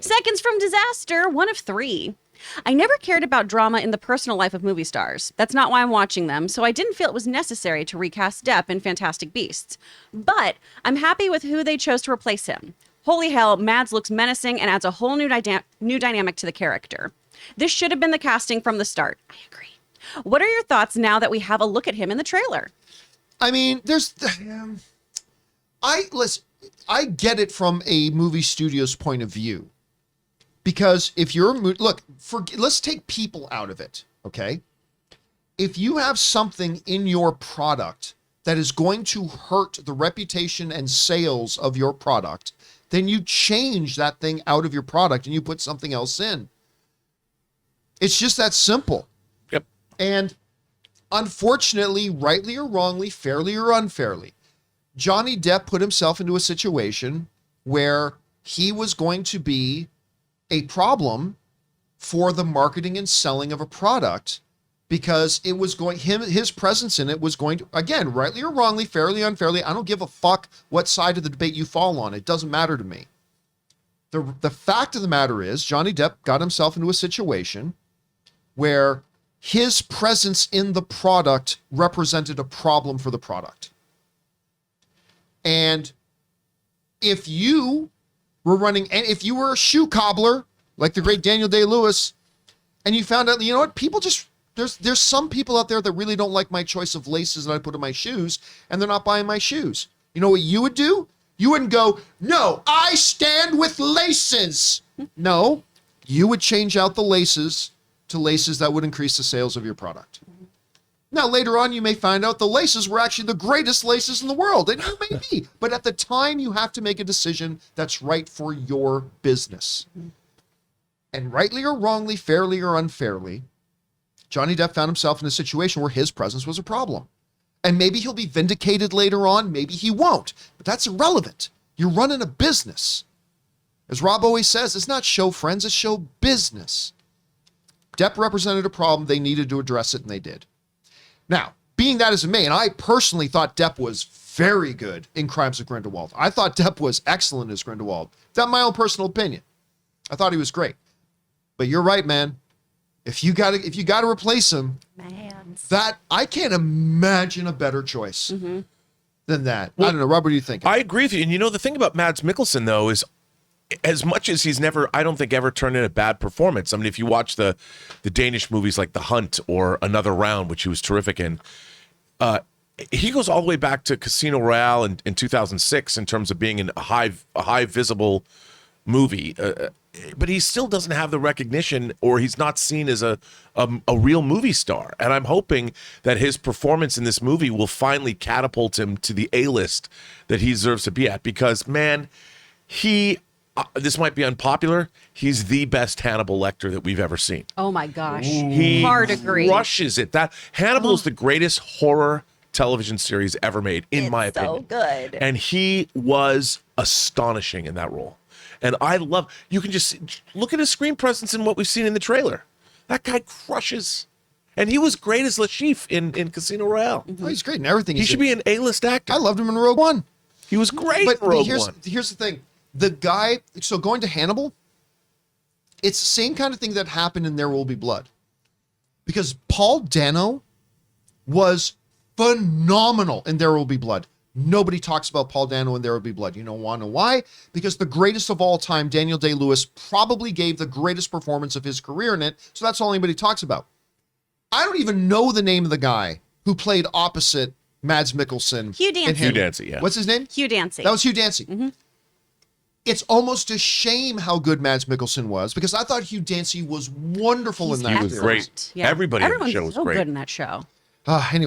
Seconds from Disaster, one of 3. I never cared about drama in the personal life of movie stars. That's not why I'm watching them, so I didn't feel it was necessary to recast Depp in Fantastic Beasts. But I'm happy with who they chose to replace him. Holy hell, Mads looks menacing and adds a whole new dynamic to the character. This should have been the casting from the start. I agree. What are your thoughts now that we have a look at him in the trailer? I mean, I get it from a movie studio's point of view. Because if you're, let's take people out of it, okay? If you have something in your product that is going to hurt the reputation and sales of your product, then you change that thing out of your product and you put something else in. It's just that simple. Yep. And unfortunately, rightly or wrongly, fairly or unfairly, Johnny Depp put himself into a situation where he was going to be a problem for the marketing and selling of a product because it was going, his presence in it was going to, again, rightly or wrongly, fairly, unfairly, I don't give a fuck what side of the debate you fall on. It doesn't matter to me. The fact of the matter is Johnny Depp got himself into a situation where his presence in the product represented a problem for the product. And if you were running, and if you were a shoe cobbler, like the great Daniel Day-Lewis, and you found out, you know what, people just, there's some people out there that really don't like my choice of laces that I put in my shoes, and they're not buying my shoes. You know what you would do? You wouldn't go, no, I stand with laces. No, you would change out the laces to laces that would increase the sales of your product. Now, later on, you may find out the laces were actually the greatest laces in the world, and you may be. But at the time, you have to make a decision that's right for your business. And rightly or wrongly, fairly or unfairly, Johnny Depp found himself in a situation where his presence was a problem. And maybe he'll be vindicated later on, maybe he won't. But that's irrelevant. You're running a business. As Rob always says, it's not show friends, it's show business. Depp represented a problem, they needed to address it, and they did. Now, being that as it may, and I personally thought Depp was very good in Crimes of Grindelwald. I thought Depp was excellent as Grindelwald. That's my own personal opinion. I thought he was great. But you're right, man. If you gotta replace him, that I can't imagine a better choice than that. Well, I don't know, Robert, what do you think? I agree with you. And you know, the thing about Mads Mikkelsen, though, is as much as he's never, I don't think, ever turned in a bad performance. I mean, if you watch the Danish movies like The Hunt or Another Round, which he was terrific in, he goes all the way back to Casino Royale in 2006 in terms of being in a high visible movie. But he still doesn't have the recognition, or he's not seen as a real movie star. And I'm hoping that his performance in this movie will finally catapult him to the A-list that he deserves to be at. Because, man, this might be unpopular, he's the best Hannibal Lecter that we've ever seen. Oh my gosh. He hard agree. Crushes it. That Hannibal is the greatest horror television series ever made, in my opinion. So good. And he was astonishing in that role. And I love, you can just look at his screen presence and what we've seen in the trailer. That guy crushes. And he was great as Lashif in Casino Royale. Oh, he's great in everything. He should be an A-list actor. I loved him in Rogue One. He was great in Rogue One. Here's the thing. The guy, so going to Hannibal, it's the same kind of thing that happened in There Will Be Blood. Because Paul Dano was phenomenal in There Will Be Blood. Nobody talks about Paul Dano in There Will Be Blood. You don't want to know why? Because the greatest of all time, Daniel Day-Lewis, probably gave the greatest performance of his career in it, so that's all anybody talks about. I don't even know the name of the guy who played opposite Mads Mikkelsen. Hugh Dancy. Hugh Dancy, yeah. What's his name? Hugh Dancy. That was Hugh Dancy. It's almost a shame how good Mads Mikkelsen was, because I thought Hugh Dancy was wonderful in that. He was great. Yeah. Everybody in the show was so great. good in that show. Anyway,